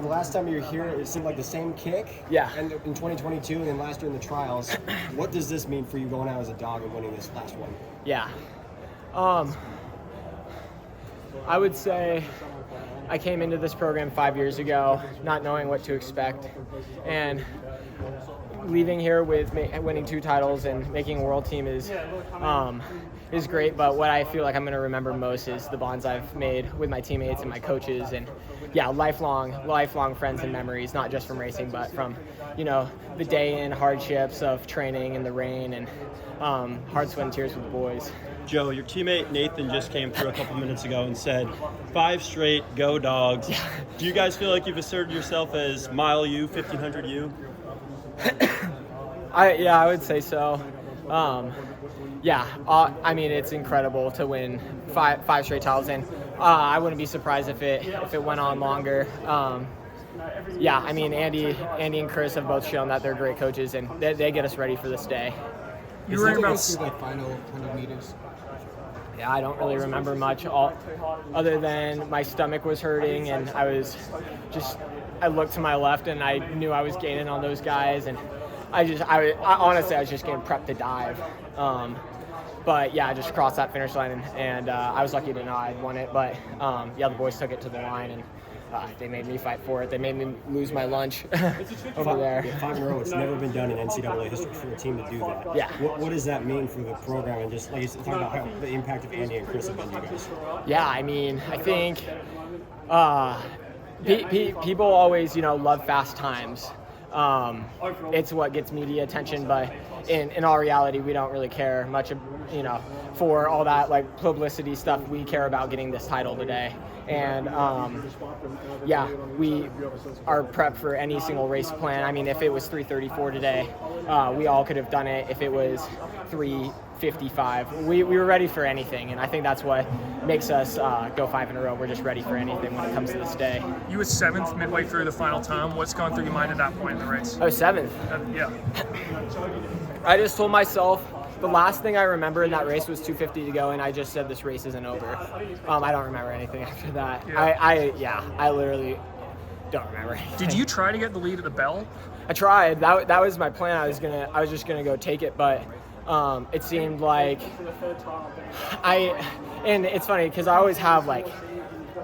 The last time you were here, it seemed like the same kick. Yeah. And in 2022 and then last year in the trials. What does this mean for you going out as a dog and winning this last one? Yeah. I would say I came into this program 5 years ago not knowing what to expect, and leaving here with winning 2 titles and making a world team is great, but what I feel like I'm going to remember most is the bonds I've made with my teammates and my coaches, and lifelong friends and memories, not just from racing, but from, the day-in hardships of training in the rain and hard sweat and tears with the boys. Joe, your teammate Nathan just came through a couple minutes ago and said, 5 straight, go Dogs. Yeah. Do you guys feel like you've asserted yourself as mile U, 1500 U? I would say so. It's incredible to win five straight titles, and I wouldn't be surprised if it went on longer. Andy and Chris have both shown that they're great coaches, and they get us ready for this day. You were about final 100 meters. Yeah, I don't really remember much, other than my stomach was hurting, and I looked to my left, and I knew I was gaining on those guys, and I honestly was just getting prepped to dive. I just crossed that finish line, and I was lucky to know I'd won it. But the boys took it to the line, and they made me fight for it. They made me lose my lunch over there. Yeah, 5 in a row. It's never been done in NCAA history for a team to do that. Yeah. What does that mean for the program, and just like you said, talk about how the impact of Andy and Chris have been to you guys? Yeah, I think people always, love fast times. It's what gets media attention, but in all reality, we don't really care much, for all that like publicity stuff. We care about getting this title today, and we are prepped for any single race plan. I mean, if it was 3:34 today, we all could have done it. If it was 3:55, we were ready for anything, and I think that's what makes us go 5 in a row. We're just ready for anything when it comes to this day. You were 7th midway through the final time. What's going through your mind at that point in the race? I was 7th. Yeah. I just told myself the last thing I remember in that race was 2:50 to go, and I just said this race isn't over. I don't remember anything after that. Yeah. I literally don't remember anything. Did you try to get the lead at the bell? I tried. That was my plan. I was just gonna go take it, but it seemed like and it's funny because I always have like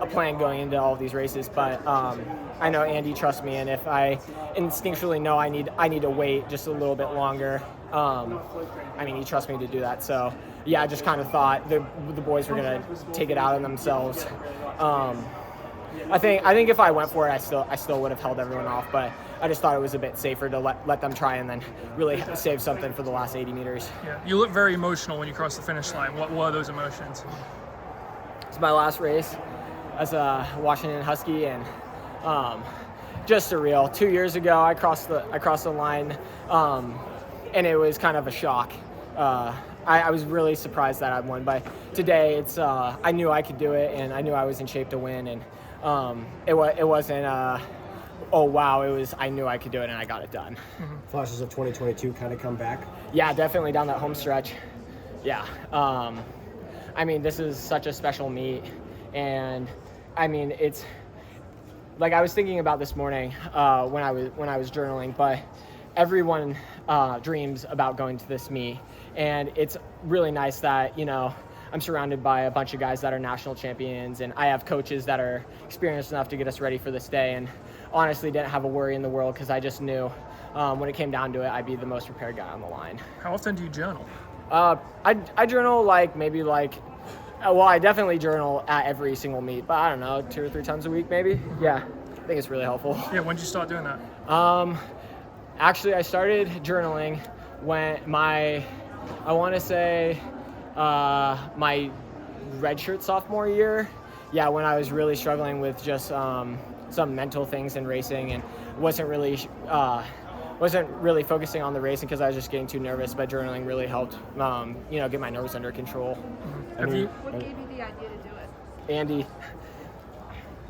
a plan going into all of these races, but I know Andy trusts me, and if I instinctually know I need to wait just a little bit longer, he trusts me to do that. So yeah, I just kind of thought the boys were gonna take it out on themselves. I think if I went for it, I still would have held everyone off, but I just thought it was a bit safer to let them try and then really save something for the last 80 meters. Yeah, you look very emotional when you cross the finish line. What were those emotions? It's my last race as a Washington Husky, and just surreal. 2 years ago, I crossed the line, and it was kind of a shock. I was really surprised that I won, but today I knew I could do it, and I knew I was in shape to win, and it wasn't oh wow, it was I knew I could do it, and I got it done. Mm-hmm. Flashes of 2022 kind of come back. Yeah, definitely down that home stretch. Yeah, this is such a special meet, and it's like I was thinking about this morning when I was journaling, but everyone dreams about going to this meet, and it's really nice that I'm surrounded by a bunch of guys that are national champions, and I have coaches that are experienced enough to get us ready for this day, and honestly didn't have a worry in the world because I just knew when it came down to it, I'd be the most prepared guy on the line. How often do you journal? I journal I definitely journal at every single meet, but I don't know, 2 or 3 times a week maybe. Yeah, I think it's really helpful. Yeah, when did you start doing that? Actually, I started journaling when my redshirt sophomore year. Yeah, when I was really struggling with just some mental things in racing, and wasn't really focusing on the racing because I was just getting too nervous. But journaling really helped, get my nerves under control. What gave you the idea to do it? Andy.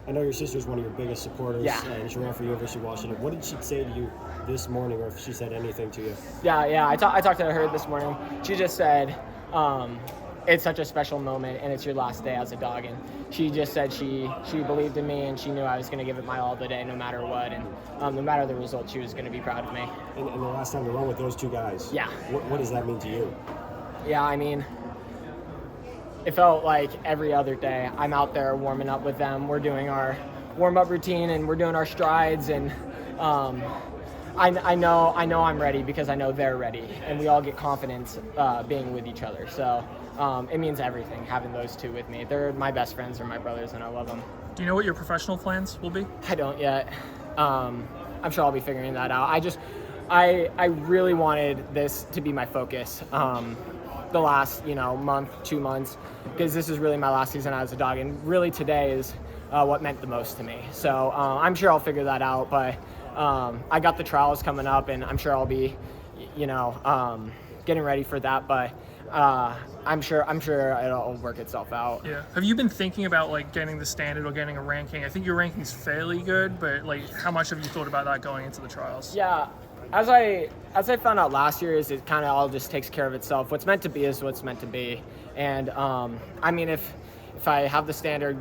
I know your sister's one of your biggest supporters, and she ran for University of Washington. What did she say to you this morning, or if she said anything to you? Yeah, I talked to her this morning. She just said, it's such a special moment, and it's your last day as a dog. And she just said she believed in me, and she knew I was going to give it my all today, no matter what. And no matter the result, she was going to be proud of me. And the last time to run with those two guys. Yeah. What does that mean to you? Yeah, I mean, it felt like every other day I'm out there warming up with them. We're doing our warm-up routine, and we're doing our strides, and I know I'm ready because I know they're ready, and we all get confidence being with each other. So it means everything having those two with me. They're my best friends, they're my brothers, and I love them. Do you know what your professional plans will be? I don't yet. I'm sure I'll be figuring that out. I really wanted this to be my focus the last month, 2 months, because this is really my last season as a dog, and really today is what meant the most to me. So I'm sure I'll figure that out, but I got the trials coming up, and I'm sure I'll be, getting ready for that. But I'm sure it'll work itself out. Yeah. Have you been thinking about like getting the standard or getting a ranking? I think your ranking's fairly good, but like, how much have you thought about that going into the trials? Yeah. As I found out last year, is it kind of all just takes care of itself. What's meant to be is what's meant to be. And I mean, if I have the standard,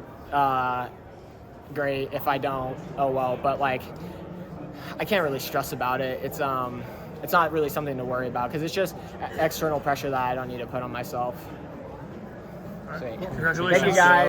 great. If I don't, oh well. But like, I can't really stress about it. It's not really something to worry about because it's just external pressure that I don't need to put on myself. All right. Sweet. Congratulations. Thank you, guys.